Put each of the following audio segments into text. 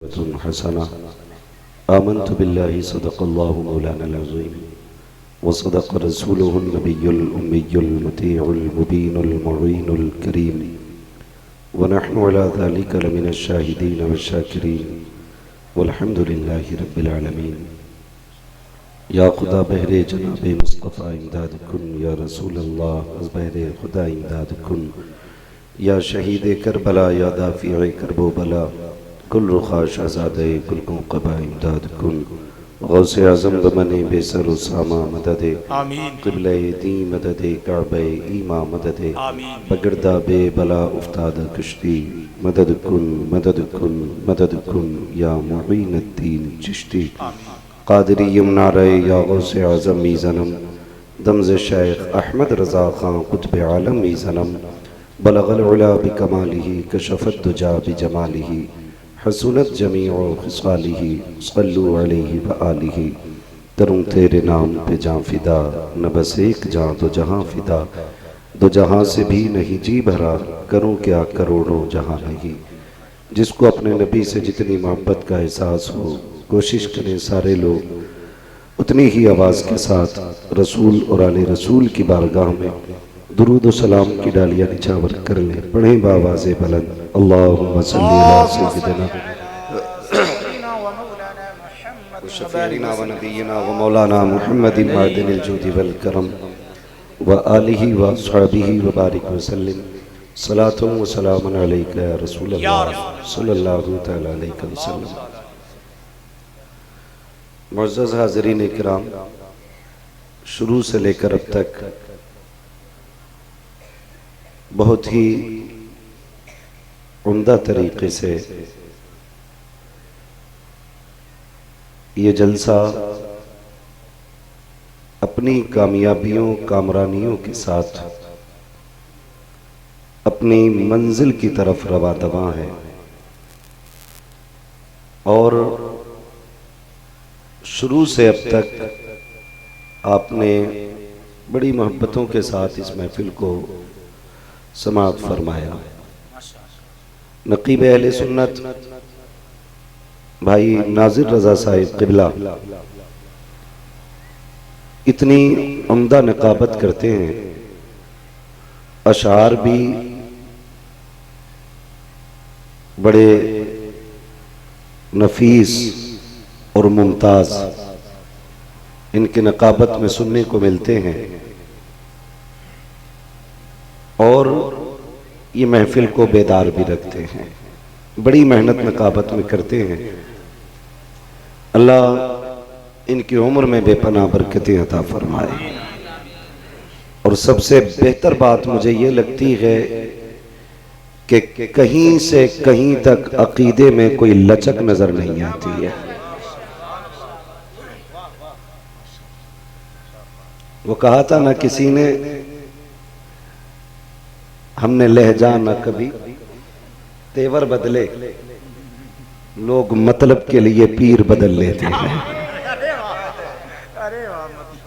हसना आमन्तु बिल्लाहि सदक़ल्लाहु मौलानल अज़ीम व सदक़ रसूलुहुन नबियुल उम्मियुल मुतीउल मुबीनुल मुईनुल करीम व नहनु अला ज़ालिका लमिनश शाहिदीन वश्शाकिरीन वल्हम्दुलिल्लाहि रब्बिल आलमीन। या खुदा बहरे जनाबे मुस्तफ़ा इमदाद कुन, या रसूल अल्लाह बहरे खुदा इमदाद कुन, या शहीद करबला, या दाफ़िए करबो बला, कुल रुखा शहज़ादे कुल कबा इमदाद कुन, गौसे आज़म बमने बेसर उसामा मददे, क़िबले दी मददे, काबे ईमा मददे, बगड़दा बे बला उफ्ताद कश्ती, मदद कुन मदद कुन मदद कुन, या मुईनुद्दीन चिश्ती क़ादिरी यमुनारे, या गौसे आज़म मीज़नम, दमज़ शेख अहमद रज़ा ख़ान क़ुत्ब आलम मीज़नम, बलगल उला बिकमालिही कशफ़त दुजा बिजमालिही, हसनत जमीउ खिसालिही, सल्लु अलैहि व आलिही। करूँ तेरे नाम पे जाँ फिदा, न बस एक जाँ तो जहाँ फिदा, दो जहाँ से भी नहीं जी भरा, करूँ क्या करोड़ों जहाँ नहीं। जिसको अपने नबी से जितनी मोहब्बत का एहसास हो, कोशिश करें सारे लोग उतनी ही आवाज़ के साथ रसूल और आले रसूल की बारगाह में दुरूद व सलाम की डालियाँ निछावर कर लें। पढ़ें बावाज़े बुलंद, अल्लाहुम्मा सल्ली अला सय्यिदिना व शफ़ीइना व नबीना व मौलाना मुहम्मदिन मादिनिल जूदि वल करम व आलिहि व अस्हाबिहि व बारिक व सल्लिम। सलातुन व सलामुन अलैका या रसूल अल्लाह सल्लल्लाहु तआला अलैहि वसल्लम। मुअज़्ज़ज़ हाज़रीन किराम, शुरू से लेकर अब तक बहुत ही उम्दा तरीक़े से ये जलसा अपनी कामयाबियों कामरानियों के साथ अपनी मंजिल की तरफ रवा दवा है और शुरू से अब तक आपने बड़ी मोहब्बतों के साथ इस महफिल को समाअत फरमाया। नकीब अहले सुन्नत भाई नाज़िर रज़ा साहिब क़िबला इतनी उम्दा नकाबत करते हैं, अशार भी बड़े नफीस और मुमताज़ इनकी नकाबत में सुनने को मिलते हैं और ये महफिल को बेदार भी रखते हैं। बड़ी मेहनत नकाबत में करते हैं। अल्लाह इनकी उम्र में बेपनाह बरकतें अता फरमाए। और सबसे बेहतर बात मुझे ये लगती है कि कहीं से कहीं तक अकीदे में कोई लचक नजर नहीं आती है। वो कहा था ना किसी ने, हमने लहजा ना कभी तेवर बदले, लोग मतलब के लिए पीर बदल लेते हैं।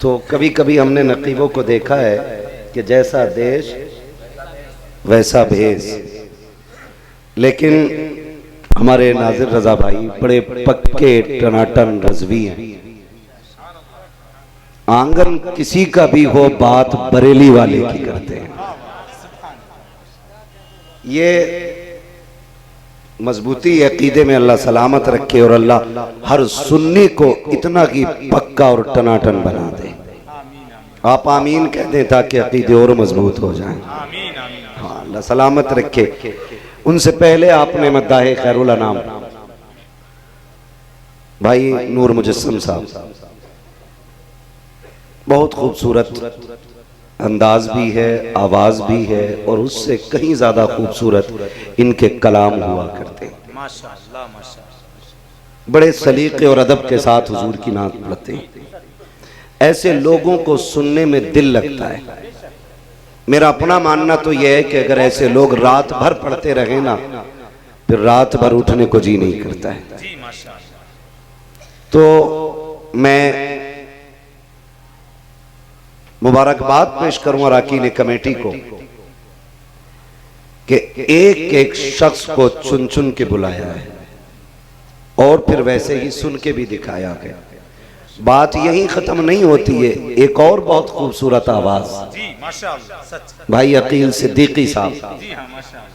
तो कभी कभी हमने नकीबों को देखा है कि जैसा देश वैसा भेष, लेकिन हमारे नाज़िर रज़ा भाई बड़े पक्के टनाटन रज़वी हैं। आंगन किसी का भी हो, बात बरेली वाले की करते हैं। ये मजबूती अकीदे में अल्लाह सलामत रखे और अल्लाह हर सुन्नी को इतना की पक्का और टनाटन बना दे। आप आमीन कह दें ताकि अकीदे और मजबूत हो जाएं। हाँ, अल्लाह सलामत रखे। उनसे पहले आपने मद्दाहे खैरुल अनाम भाई नूर मुजस्सम साहब, बहुत खूबसूरत अंदाज भी है, आवाज भी है और उससे कहीं ज्यादा खूबसूरत इनके कलाम हुआ करते। माशाअल्लाह माशाअल्लाह, बड़े सलीके और अदब के साथ हुजूर की नात पढ़ते हैं। ऐसे लोगों को सुनने में दिल लगता है। मेरा अपना मानना तो यह है कि अगर ऐसे लोग रात भर पढ़ते रहे ना, फिर रात भर उठने को जी नहीं करता है। तो मैं मुबारकबाद पेश करूं अराकीन कमेटी को कि एक एक शख्स को चुन चुन के बुलाया है। और फिर वैसे ही सुन के भी दिखाया गया। बात यहीं खत्म नहीं होती है, एक और बहुत खूबसूरत आवाज जी माशाअल्लाह, सच भाई अकील सिद्दीकी साहब, जी हाँ माशाअल्लाह।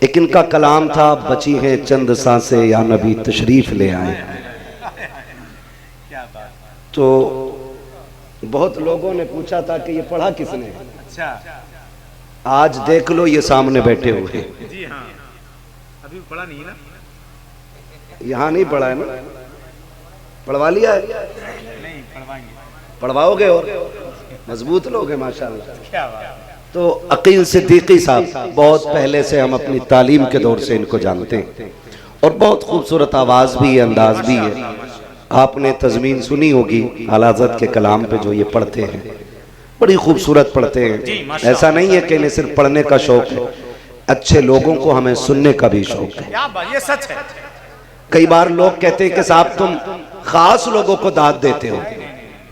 एक इनका कलाम था, बची हैं चंद सांसें या नबी तशरीफ ले आए। क्या बात। तो बहुत लोगों ने पूछा था कि ये पढ़ा किसने। अच्छा आज देख लो ये सामने बैठे हुए हैं। जी हाँ, अभी पढ़ा नहीं है ना, यहाँ नहीं पढ़ा है ना, पढ़वा लिया है, नहीं पढ़वाएंगे, पढ़वाओगे और मजबूत लोग हैं माशाल्लाह। क्या बात। तो अकील सिद्दीकी साहब बहुत पहले से हम अपनी तालीम के दौर से इनको जानते हैं और बहुत खूबसूरत आवाज़ भी है, अंदाज भी है। आपने तज़मीन सुनी होगी आला हज़रत के कलाम पे जो ये पढ़ते हैं, बड़ी खूबसूरत पढ़ते हैं। ऐसा नहीं है कि इन्हें सिर्फ पढ़ने का शौक है, अच्छे लोगों को हमें सुनने का भी शौक है। क्या बात, ये सच है। कई बार लोग कहते हैं कि साहब तुम खास लोगों को दाद देते हो।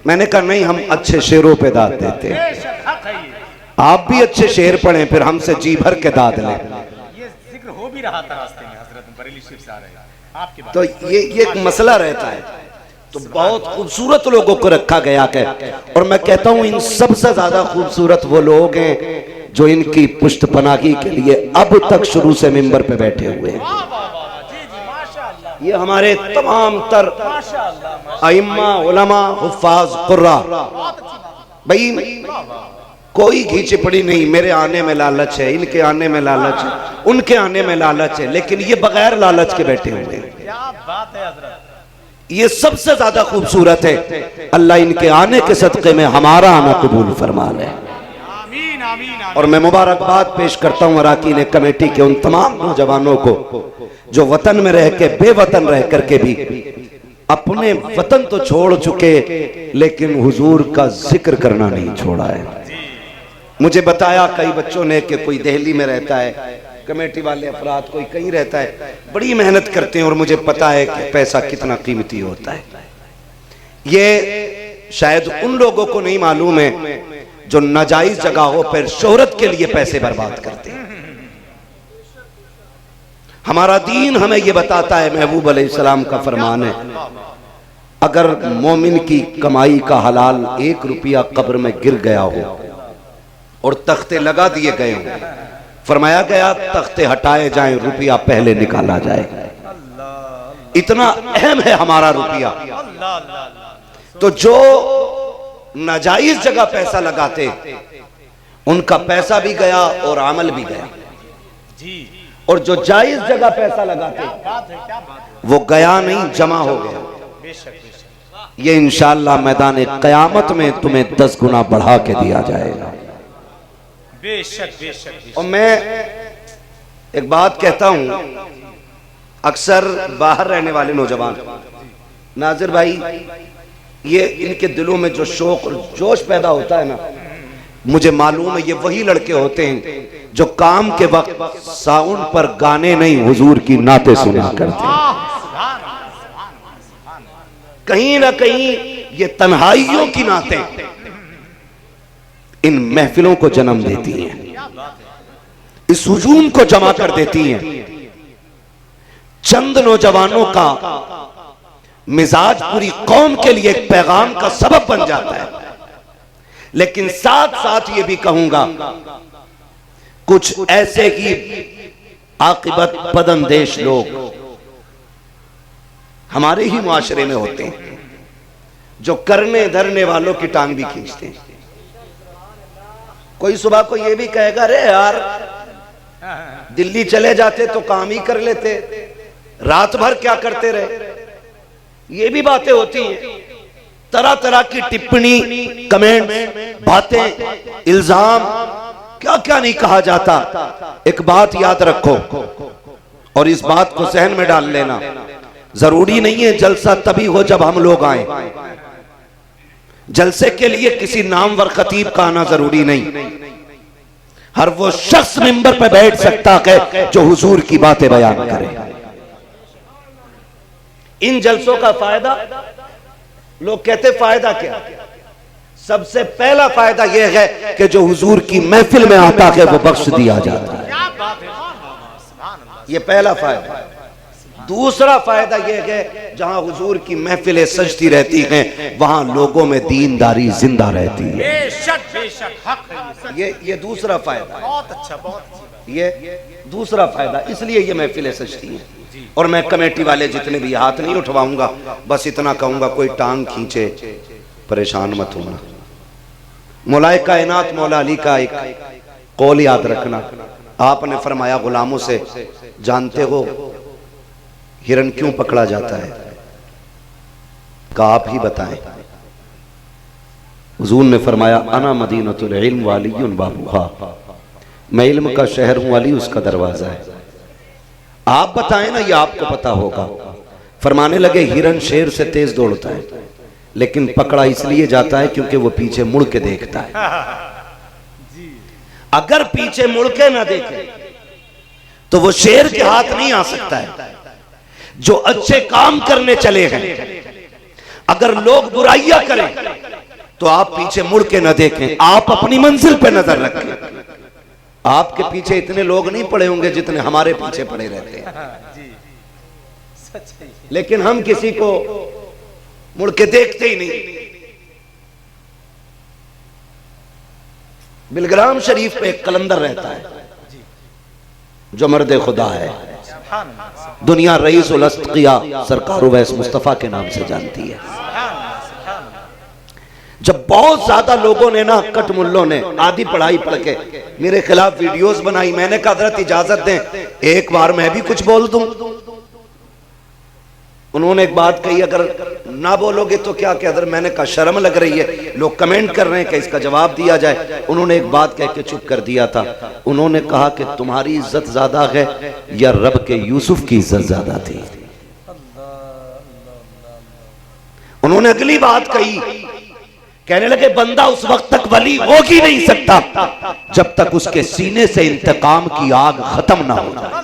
मैंने कहा नहीं, हम अच्छे शेरों पे दाद देते हैं। हक है ये। आप भी अच्छे शेर पढ़ें, फिर हमसे जी भर के दाद लें। ये जिक्र हो भी रहा था रास्ते में, हजरत बरेली शरीफ से आ रहे हैं आपके बात। तो ये एक मसला रहता है। तो बहुत खूबसूरत लोगों को रखा गया है और मैं कहता हूं इन सबसे ज्यादा खूबसूरत वो लोग हैं जो इनकी पुष्टपनाही के लिए अब तक शुरू से मिंबर पे बैठे हुए हैं। ये हमारे तमाम तर अइम्मा, उलमा, हुफ्फाज, कुर्रा, भाई कोई घी पड़ी नहीं। मेरे आने में लालच है, इनके आने में लालच है, उनके आने में लालच है, लेकिन ये बगैर लालच के बैठे हुए हैं। क्या बात है हजरत, ये सबसे ज्यादा खूबसूरत है। अल्लाह इनके आने के सदक़े में हमारा आना कबूल फरमा ले। आमीन आमीन। और मैं मुबारकबाद पेश करता हूँ अराकीन कमेटी के उन तमाम नौजवानों को जो वतन में रह के बेवतन रह करके भी अपने वतन तो छोड़ चुके लेकिन हुजूर का जिक्र करना नहीं छोड़ा है। मुझे बताया कई बच्चों ने कि कोई दिल्ली में रहता है, कमेटी वाले अफराद कोई कहीं रहता है, बड़ी मेहनत करते हैं और मुझे पता है कि पैसा कितना कीमती होता है। ये शायद उन लोगों को नहीं मालूम है जो नाजायज जगहों पर शोहरत के लिए पैसे बर्बाद करते हैं। हमारा दीन हमें यह बताता है, महबूब अलैहिस्सलाम का फरमान है, अगर मोमिन की कमाई का हलाल 1 रुपया कब्र में गिर गया हो और तख्ते लगा दिए गए हों, फरमाया गया तख्ते हटाए जाएं, रुपया पहले निकाला जाए। इतना अहम है हमारा रुपया। तो जो नाजायज जगह पैसा लगाते उनका पैसा भी गया और अमल भी गया जी। और जो जायज जगह पैसा लगाते बात है, क्या बात है। वो गया नहीं, जमा हो गया। बेशक बेशक। ये इंशाअल्लाह मैदान क़यामत में तुम्हें 10 गुना बढ़ा के दिया जाएगा। बेशक बेशक। और मैं एक बात कहता हूं, अक्सर बाहर रहने वाले नौजवान नाजिर भाई, ये इनके दिलों में जो शौक और जोश पैदा होता है ना, मुझे मालूम है ये वही लड़के होते हैं जो काम के वक्त साउंड पर गाने नहीं हुजूर की नाते सुना करते हैं। कहीं ना कहीं ये तन्हाइयों की नातें इन महफिलों को जन्म देती हैं, इस हुजूम को जमा कर देती हैं। चंद नौजवानों का मिजाज पूरी कौम के लिए एक पैगाम का सबब बन जाता है। लेकिन साथ साथ ये भी कहूंगा, कुछ ऐसे ही आकिबत बदअंदेश लोग हमारे ही मुआशरे में होते हैं जो करने धरने वालों की टांग भी खींचते हैं। कोई सुबह को ये भी कहेगा, अरे यार दिल्ली चले जाते तो काम ही कर लेते, रात भर क्या करते रहे। ये भी बातें होती हैं, तरह तरह की टिप्पणी, कमेंट, बातें, इल्जाम, क्या क्या नहीं कहा जाता। एक बात याद रखो और इस बात को सहन में डाल लेना, जरूरी नहीं है जलसा तभी हो जब हम लोग आए। जलसे के लिए किसी नामवर खतीब का आना जरूरी नहीं। हर वो शख्स मिंबर पे बैठ सकता है जो हुजूर की बातें बयान करे। इन जलसों का फायदा, लोग कहते फायदा क्या, सबसे पहला फायदा यह है कि जो हुजूर की महफिल में आता है वो बख्श दिया जाता है। ये पहला फायदा। दूसरा फायदा यह है जहां हुजूर की महफिलें सजती रहती हैं वहां लोगों में दीनदारी जिंदा रहती है। बेशक बेशक हक है ये दूसरा फायदा। बहुत अच्छा, बहुत अच्छा। ये दूसरा फायदा, इसलिए ये महफिलें सजती हैं। और मैं कमेटी वाले जितने भी हाथ नहीं उठवाऊंगा, बस इतना कहूंगा कोई टांग खींचे परेशान मत होना। मौलाए कायनात मौला अली का एक कौल याद रखना, आपने फरमाया गुलामों से, जानते हो हिरन क्यों पकड़ा जाता है? का आप ही बताएं। हुजूर ने फरमाया अना मदीनतुल इल्म वालियुन बाबूहा, मैं इल्म का शहर हूं, अली उसका दरवाजा है। आप बताएं ना, ये आपको पता होगा। फरमाने लगे हिरन शेर से तेज दौड़ता है, लेकिन पकड़ा इसलिए जाता है क्योंकि वो पीछे मुड़ के देखता है। अगर पीछे मुड़ के ना देखे तो वो शेर के हाथ नहीं आ सकता है। जो अच्छे काम करने चले हैं, अगर लोग बुराइयां करें तो आप पीछे मुड़ के न देखें, आप अपनी मंजिल पे नजर रखें। आपके पीछे इतने लोग नहीं पड़े होंगे जितने हमारे पीछे पड़े रहते हैं, लेकिन हम किसी को मुड़ के देखते ही नहीं। बिलग्राम शरीफ पे एक कलंदर रहता है जो मर्द खुदा है, दुनिया रईस उल अस्किया सरकार वैस मुस्तफा के नाम से जानती है। जब बहुत ज्यादा लोगों ने ना, कट मुल्लों ने आधी पढ़ाई पढ़ के मेरे खिलाफ वीडियोस बनाई, मैंने कहा हजरत इजाजत दें एक बार मैं भी कुछ बोल दूं। उन्होंने एक बात कही, अगर ना बोलोगे तो क्या क्या? हजरत मैंने कहा शर्म लग रही है, लोग कमेंट कर रहे हैं कि इसका जवाब दिया जाए। उन्होंने एक बात कह के चुप कर दिया था। उन्होंने कहा कि तुम्हारी इज्जत ज्यादा है या रब के यूसुफ की इज्जत ज्यादा थी? उन्होंने अगली बात कही, कहने लगे बंदा उस वक्त तक वली हो ही नहीं सकता जब तक उसके सीने से इंतकाम की आग खत्म ना हो जाए।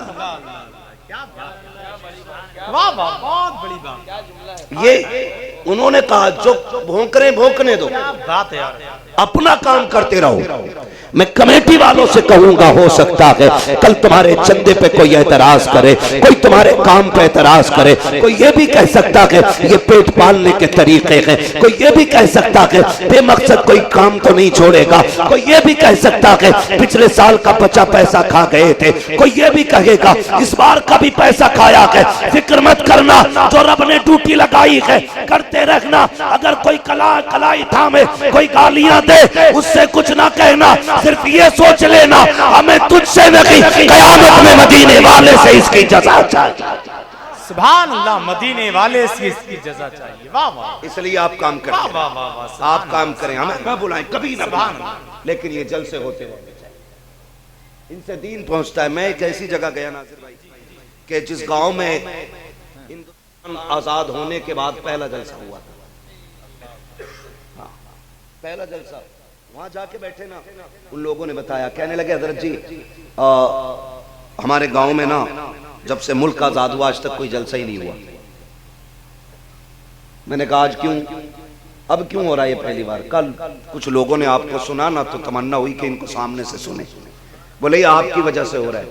वाह वाह, बहुत बड़ी बात। ये उन्होंने कहा जो भौंकने भौंकने दो, बात है यार, अपना काम करते रहो। मैं कमेटी वालों से कहूंगा, हो सकता है कल तुम्हारे चंदे पे कोई एतराज करे, कोई तुम्हारे काम पे एतराज करे, कोई ये भी कह सकता है ये पेट पालने के तरीके हैं, कोई ये भी कह सकता है बेमकसद कोई काम तो नहीं छोड़ेगा, कोई ये भी कह सकता है पिछले साल का बचा पैसा खा गए थे, कोई ये भी कहेगा इस बार का भी पैसा खाया है। फिक्र मत करना, जो रब ने ड्यूटी लगाई है करते रहना। अगर कोई कलाई थामे, कोई गालियां दे, उससे कुछ ना कहना, सिर्फ ये सोच लेना हमें तुझसे नहीं, क़यामत में मदीने वाले से इसकी जज़ा चाहिए। सुभान अल्लाह, मदीने वाले से इसकी जज़ा चाहिए। वाह वाह, इसलिए आप काम करें, वाह वाह वाह, आप काम करें, हमें न बुलाएं, कभी ना बुलाएं, लेकिन ये जलसे होते रहने चाहिए, इनसे दीन पहुंचता है। मैं एक ऐसी जगह गया नाज़िर भाई कि जिस गांव में हिंदुस्तान आजाद होने के बाद पहला जलसा हुआ था, हाँ, पहला जलसा, वहां जाके बैठे ना, उन लोगों ने बताया, कहने लगे हजरत जी हमारे गांव में ना जब से मुल्क आजाद हुआ आज तक कोई जलसा ही नहीं हुआ। मैंने कहा आज क्यों? अब क्यों हो रहा है ये पहली बार? कल कुछ लोगों ने आपको सुना ना तो तमन्ना हुई कि इनको सामने से सुने, बोले ये आपकी वजह से हो रहा है।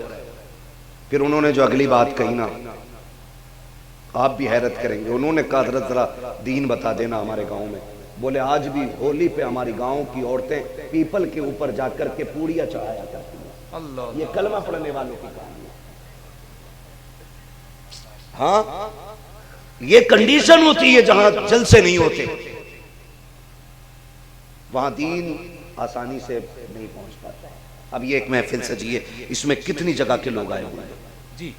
फिर उन्होंने जो अगली बात कही ना, आप भी हैरत करेंगे। उन्होंने कहा हजरत जरा दीन बता देना हमारे गाँव में। बोले आज भी होली पे हमारी गांव की औरतें पीपल के ऊपर जाकर के पूड़ियां चढ़ाया करती हैं। अल्लाह, ये कलमा पढ़ने वालों की कहानी है। हाँ, ये कंडीशन होती है जहां जलसे नहीं होते, वहां दीन आसानी से नहीं पहुंच पाता है। अब ये एक महफिल सजी है, इसमें कितनी जगह के लोग आए हुए हैं जी।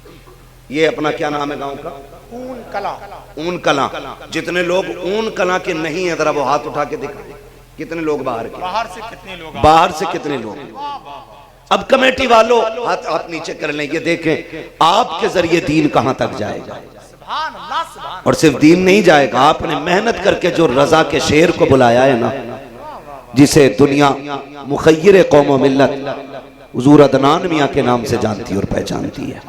ये अपना क्या नाम है गांव का? ऊन कला। ऊन कला। जितने लोग ऊन कला के नहीं है जरा वो हाथ उठा के दिखा। कितने लोग बाहर के? बाहर से कितने लोग? बाहर से कितने लोग? अब कमेटी वालों हाथ नीचे कर लें, ये देखें आपके जरिए दीन कहां तक जाएगा। और सिर्फ दीन नहीं जाएगा, आपने मेहनत करके जो रजा के शेर को बुलाया है ना, जिसे दुनिया मुखय्यिर कौम व मिल्लत हुजूर अदनान मियां के नाम से जानती और पहचानती है।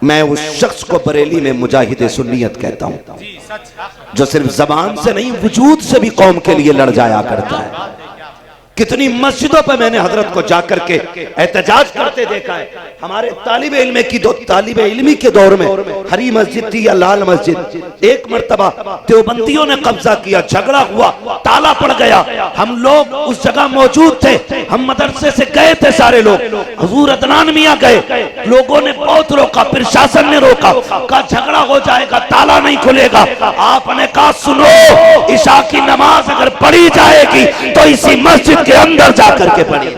मैं उस शख्स को बरेली में मुजाहिद सुन्नियत कहता हूं, जो सिर्फ जबान से नहीं वजूद से भी कौम के लिए लड़ जाया करता है। कितनी मस्जिदों पर मैंने हजरत को जाकर के एहतजाज करते देखा है। हमारे तालिबे इल्मी के दौर में हरी मस्जिद थी या लाल मस्जिद, एक मर्तबा देवबंदियों ने कब्जा किया, झगड़ा हुआ, ताला पड़ गया। हम लोग उस जगह मौजूद थे, हम मदरसे से गए थे सारे लोग, हुजूर अदनान मियां गए, लोगों ने बहुत रोका, प्रशासन ने रोका, कहा झगड़ा हो जाएगा, ताला नहीं खुलेगा। आपने कहा सुनो, इशा की नमाज अगर पढ़ी जाएगी तो इसी मस्जिद के अंदर जाकर के पढ़ी।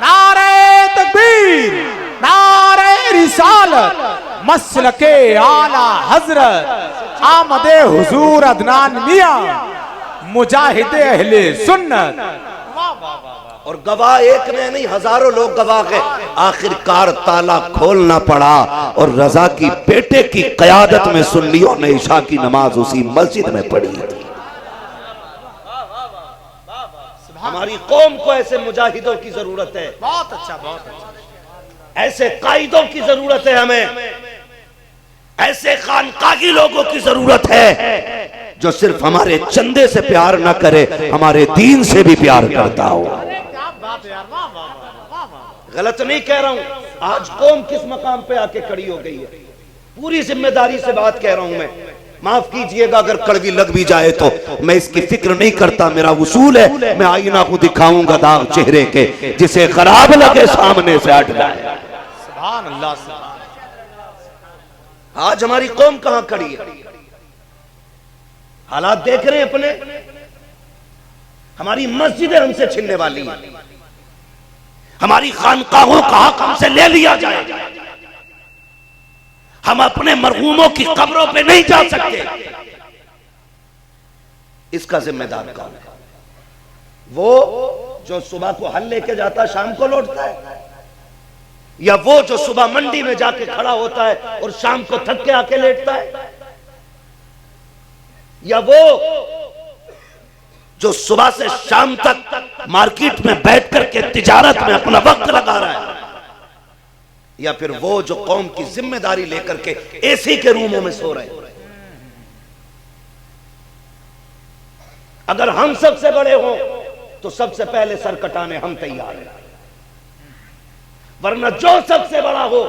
नारे तकबीर, नारे रिसालत, मसलके आला हजरत आमदे हुजूर अदनान मियां मुजाहिदे अहले सुन्नत। और गवाह एक में नहीं, हजारों लोग गवाह है। आखिरकार ताला खोलना पड़ा और रजा की बेटे की क़यादत में सुन्नियों ने इशा की नमाज उसी मस्जिद में पढ़ी। हमारी कौम को ऐसे मुजाहिदों की जरूरत है, बहुत अच्छा, बहुत अच्छा। ऐसे कायदों की जरूरत है, हमें ऐसे खानकाही लोगों की जरूरत है जो सिर्फ हमारे चंदे से प्यार न करे, हमारे दीन से भी प्यार करता हो। गलत नहीं कह रहा हूं, आज कौम किस मकाम पे आके खड़ी हो गई है, पूरी जिम्मेदारी से बात कह रहा हूं मैं। माफ कीजिएगा अगर कड़वी लग भी जाए तो, मैं इसकी फिक्र नहीं करता। मेरा उसूल है, मैं आईना को दिखाऊंगा दाग चेहरे के, जिसे खराब लगे सामने से हट जाए। सुभान अल्लाह, सुभान। आज हमारी कौम कहां खड़ी है, हालात देख रहे हैं अपने। हमारी मस्जिदें हमसे छिनने वाली हैं, हमारी खानकाहों का हक हमसे ले लिया जाए, हम अपने मरहूमों की कब्रों पे नहीं जा सकते। इसका जिम्मेदार कौन है? वो जो सुबह को हल लेके जाता शाम को लौटता है, या वो जो सुबह मंडी में जाके खड़ा होता है और शाम को थक के आके लेटता है, या वो जो सुबह से शाम तक मार्केट में बैठ करके तिजारत में अपना वक्त लगा रहा है, या फिर वो जो कौम की जिम्मेदारी लेकर के एसी के रूमों में सो रहे हैं। अगर हम सबसे बड़े हों तो सबसे पहले सर कटाने हम तैयार हैं, वरना जो सबसे बड़ा हो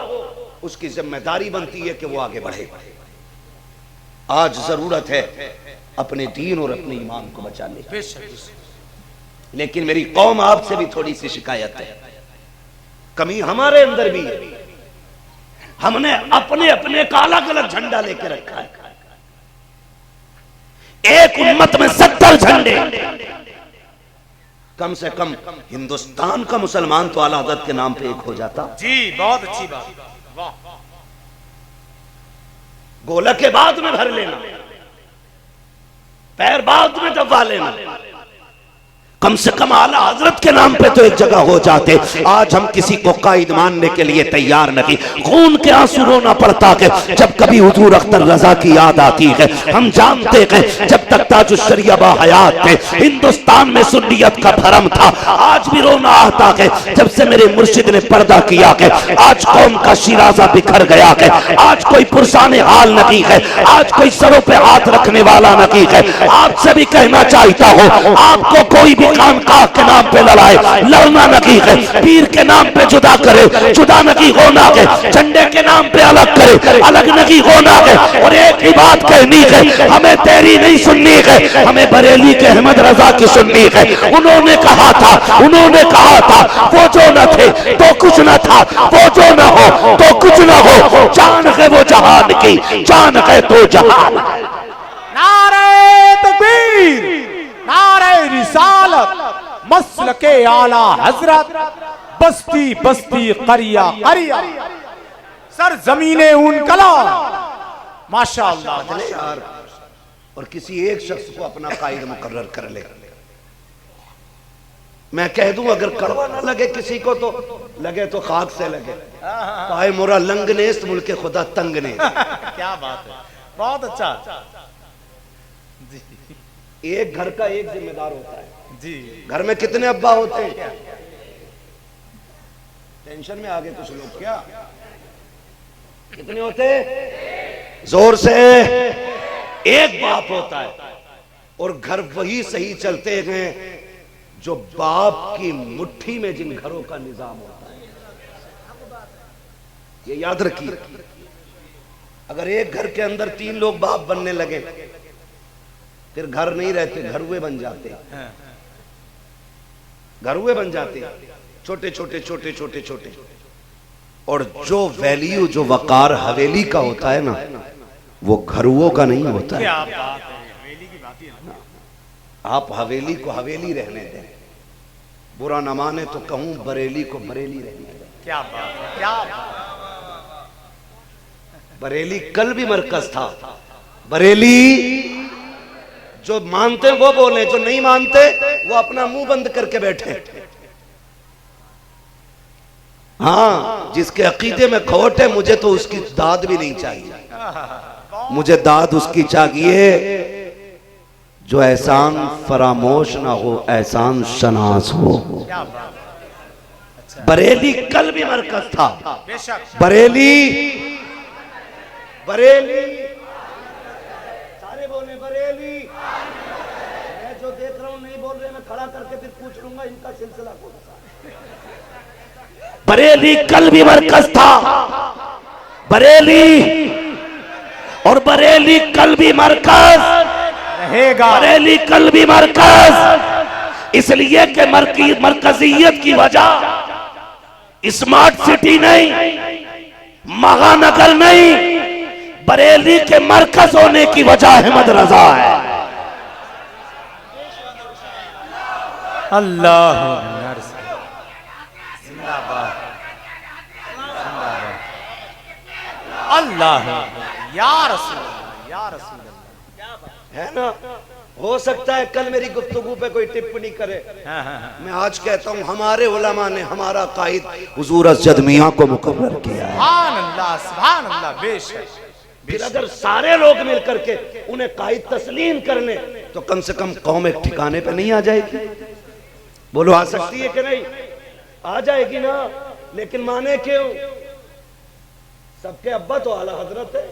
उसकी जिम्मेदारी बनती है कि वो आगे बढ़े। आज जरूरत है अपने दीन और अपने ईमान को बचाने की। लेकिन मेरी कौम आपसे भी थोड़ी सी शिकायत है, कमी हमारे अंदर भी है। हमने अपने अपने का अलग अलग झंडा लेके रखा है। एक उम्मत में 70 झंडे, कम से कम हिंदुस्तान का मुसलमान तो आला हज़रत के नाम पे एक हो जाता। जी, बहुत अच्छी बात, वाह। गोला के बाद में भर लेना, पैर बाद में दबा लेना, कम से कम आला हजरत के नाम पे तो एक जगह हो जाते। आज हम किसी को कायद मानने के लिए तैयार नहीं। खून के आंसू रोना पड़ता है जब कभी हुजूर अख्तर रजा की याद आती है। हम जानते हैं जब तक ताजुश शरिया हयात थे हिंदुस्तान में सुन्नियत का भरम था। आज भी रोना आता है जब से मेरे मुर्शिद ने पर्दा किया है। आज कौम का शिराजा बिखर गया है। आज कोई पुरसाने हाल नहीं है, आज कोई सरों पे हाथ रखने वाला नहीं है। आपसे भी कहना चाहता हूँ, आपको कोई भी खानकाह के नाम पे लड़ाए, लड़ना नहीं है। पीर के नाम पे जुदा करे, जुदा नहीं होना है। झंडे के नाम पे अलग करे, अलग नहीं होना है। और एक ही बात कहनी है, हमें तेरी नहीं सुननी है, हमें बरेली के अहमद रजा की सुननी है। उन्होंने कहा था वो जो न थे तो कुछ न था, वो जो न हो तो कुछ न हो। जान है वो जहान की, जान है तो जहान। नारे तकबीर, नारे रिसालत, मसलके आला हजरत, बस्ती बस्ती करिया करिया, सर जमीने उन कला। माशाअल्लाह यार, और किसी एक शख्स को अपना कायद मुकर्रर कर ले। मैं कह दूं अगर कड़वा ना लगे किसी को तो लगे तो खाक से लगे। पाए मोरा लंगनेस्त मुल्के खुदा तंगने। क्या बात है, बहुत अच्छा जी। एक घर का एक जिम्मेदार होता है जी। घर में कितने अब्बा होते हैं? टेंशन में आगे कुछ लोग क्या कितने होते हैं? जोर से एक बाप होता है। और घर वही सही चलते हैं जो बाप की मुट्ठी में जिन घरों का निजाम होता है, ये याद रखिए। अगर एक घर के अंदर 3 लोग बाप बनने लगे, फिर घर नहीं रहते, घरुए बन जाते, घरुए बन जाते, छोटे छोटे छोटे छोटे छोटे। और जो वैल्यू, जो वकार हवेली का होता है ना, वो घरुओं का नहीं होता है। क्या बात है, हवेली की बात ही है ना। आप हवेली को हवेली रहने दें, बुरा न माने तो कहूं बरेली को बरेली रहने दें। क्या बात है, क्या बात। बरेली कल भी मरकज था। बरेली जो मानते वो बोले, जो नहीं मानते वो अपना मुंह बंद करके बैठे। हाँ, जिसके अकीदे में खोट है, मुझे तो उसकी दाद भी नहीं चाहिए। मुझे दाद उसकी चाहिए जो एहसान फरामोश ना हो, एहसान शनास हो। क्या बात। बरेली कल भी मरकज था। बेशक। बरेली, बरेली, सारे बोले बरेली। मैं जो देख रहा हूं नहीं बोल रहे, मैं खड़ा करके फिर पूछ लूंगा इनका सिलसिला कौन सा। बरेली कल भी मरकज था। बरेली, और बरेली कल भी मरकज रहेगा। बरेली कल भी मरकज, इसलिए कि मरकजियत की वजह स्मार्ट सिटी नहीं, महानगर नहीं, बरेली के मरकज होने की वजह अहमद रजा है। अल्लाह जिंदाबाद, अल्लाह या रसूल, या रसूल है ना। हो सकता है कल मेरी गुफ्तगू पे कोई टिप्पणी करे। मैं आज कहता हूँ हमारे उलमा ने हमारा कायद हुजूर असजद मियां को मुकर्रर किया है। सुभान अल्लाह, सुभान अल्लाह। बेशक। फिर अगर सारे लोग मिल करके उन्हें कायद तस्लीम कर लें, तो कम से कम कौम एक ठिकाने पे नहीं आ जाएगी। बोलो आ सकती है कि नहीं? आ जाएगी ना। लेकिन माने क्यों? सबके अब्बा तो आला हजरत है,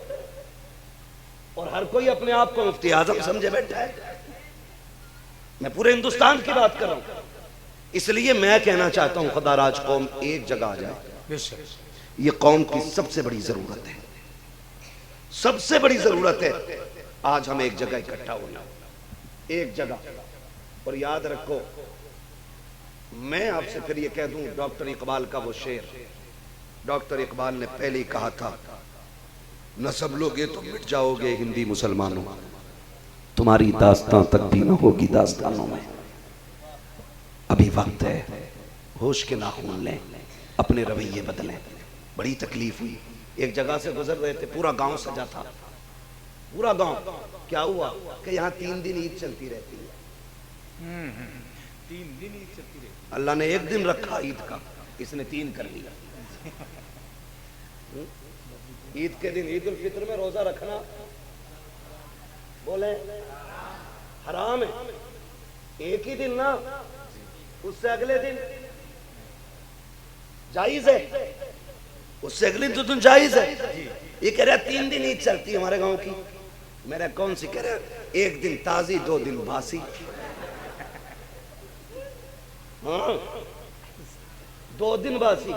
और हर कोई अपने आप को मुफ्ती आजम समझे बैठा है। मैं पूरे हिंदुस्तान की बात कर रहा हूं, इसलिए मैं कहना चाहता हूं खुदाराज कौम एक जगह आ जाए। ये कौम की सबसे बड़ी जरूरत है, सबसे बड़ी जरूरत है। आज हम एक जगह इकट्ठा होना, एक जगह। और याद रखो, मैं आपसे फिर ये कह दूं, डॉक्टर इकबाल का वो शेर, डॉक्टर इकबाल ने पहले ही कहा था, न सब लोगे तो मिट जाओगे हिंदी मुसलमानों, तुम्हारी दास्तां तक भी न होगी दास्तानों में। अभी वक्त है, होश के नाखून लें, अपने रवैये बदलें। बड़ी तकलीफ हुई, एक जगह से गुजर रहे थे, पूरा गांव सजा था, पूरा गांव। क्या हुआ कि यहाँ 3 दिन ईद चलती रहती है। 3 दिन ईद चलती रहती। अल्लाह ने एक दिन रखा ईद का, इसने 3 कर लिया। ईद के दिन, ईद उल फित्र में रोजा रखना बोले हराम है। एक ही दिन ना, उससे अगले दिन जायज है, उससे अगले दिन तो जायज है। ये कह रहा 3 दिन ईद चलती है हमारे गांव की। मेरा कौन सी कह रहा, 1 दिन ताजी 2 दिन बासी। हाँ, 2 दिन बासी।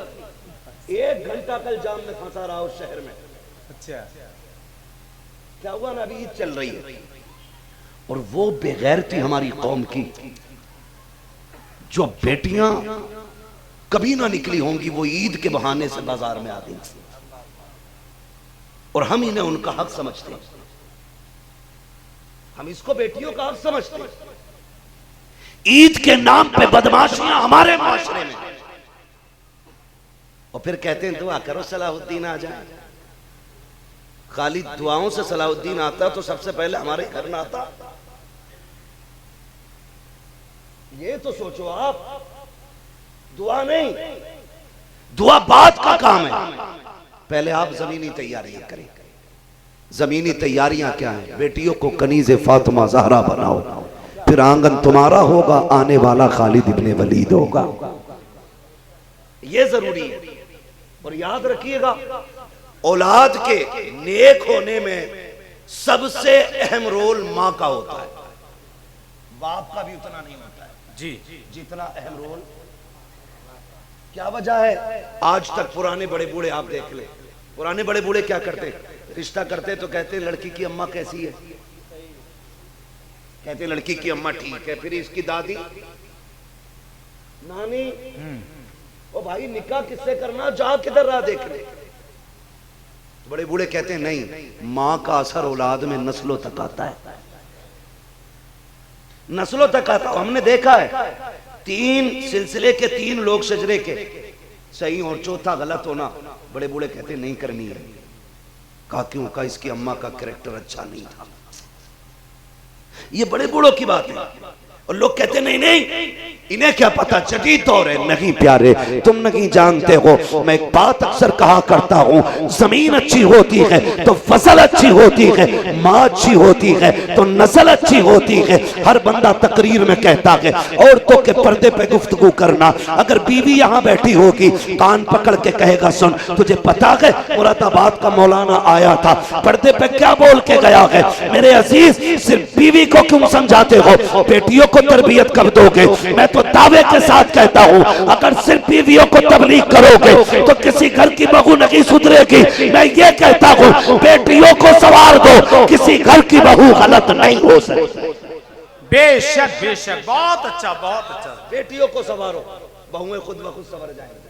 1 घंटा कल जाम में फंसा रहा उस शहर में। अच्छा, क्या हुआ ना, अभी ईद चल रही है, और वो बेगैरती हमारी कौम की, जो बेटियां कभी ना निकली होंगी, वो ईद के बहाने से बाजार में आती, और हम इन्हें उनका हक समझते हैं। हम इसको बेटियों का हक समझते हैं। ईद के नाम पे बदमाशियां हमारे माशरे में, और फिर कहते हैं दुआ करो सलाहुद्दीन आ जाए। खाली दुआओं से सलाहुद्दीन आता तो सबसे पहले हमारे घर में आता। ये तो सोचो आप, दुआ नहीं, दुआ बाद का काम है। पहले आप जमीनी तैयारियां करें। जमीनी तैयारियां क्या है? बेटियों को कनीज़े फातिमा ज़हरा बनाओ, फिर आंगन तुम्हारा होगा, आने वाला खालिद इब्ने वलीद होगा। ये जरूरी है। और याद रखिएगा, औलाद के नेक होने में सबसे अहम रोल मां का होता है, बाप का भी उतना नहीं होता है। जी जितना अहम रोल। क्या वजह है? आज तक पुराने बड़े बूढ़े आप देख ले, पुराने बड़े बूढ़े क्या करते, रिश्ता करते तो कहते लड़की की अम्मा कैसी है, कहते लड़की की अम्मा ठीक है, फिर इसकी दादी नानी, ओ भाई निकाह किससे करना, जा किधर रहा देखने। तो बड़े बूढ़े कहते हैं नहीं, मां का असर औलाद में नस्लों तक आता है, नस्लों तक आता है। हमने देखा है 3 सिलसिले के 3 लोग शजरे के सही और चौथा गलत होना, बड़े बूढ़े कहते नहीं करनी है। कहा क्यों? का इसकी अम्मा का कैरेक्टर अच्छा नहीं था। ये बड़े बूढ़ों की बात है। और लोग कहते नहीं नहीं, इन्हें क्या पता, जदीद दौर है। नहीं प्यारे, तुम नहीं जानते हो। मैं एक बात अक्सर कहा करता हूँ, जमीन अच्छी होती है तो फसल अच्छी होती है, माँ अच्छी होती है तो नस्ल अच्छी होती है। हर बंदा तकरीर में कहता है औरतों के पर्दे पे गुफ्तगू करना। अगर बीवी यहाँ बैठी होगी, कान पकड़ के कहेगा सुन, तुझे पता है मुरादाबाद का मौलाना आया था, पर्दे पे क्या बोल के गया है। मेरे अजीज, सिर्फ बीवी को क्यों समझाते हो, बेटियों को तरबियत कब दोगे? मैं तो दावे के साथ कहता हूँ, अगर सिर्फ बीवियों को तबलीग करोगे तो किसी घर की बहू नहीं सुधरेगी। मैं ये कहता हूँ बेटियों को सवार दो, किसी घर की बहू गलत नहीं हो सकती। बेशक बेशक, बहुत अच्छा बहुत अच्छा। बेटियों को सवारो, बहुएं खुद ब खुद संवर जाएंगी।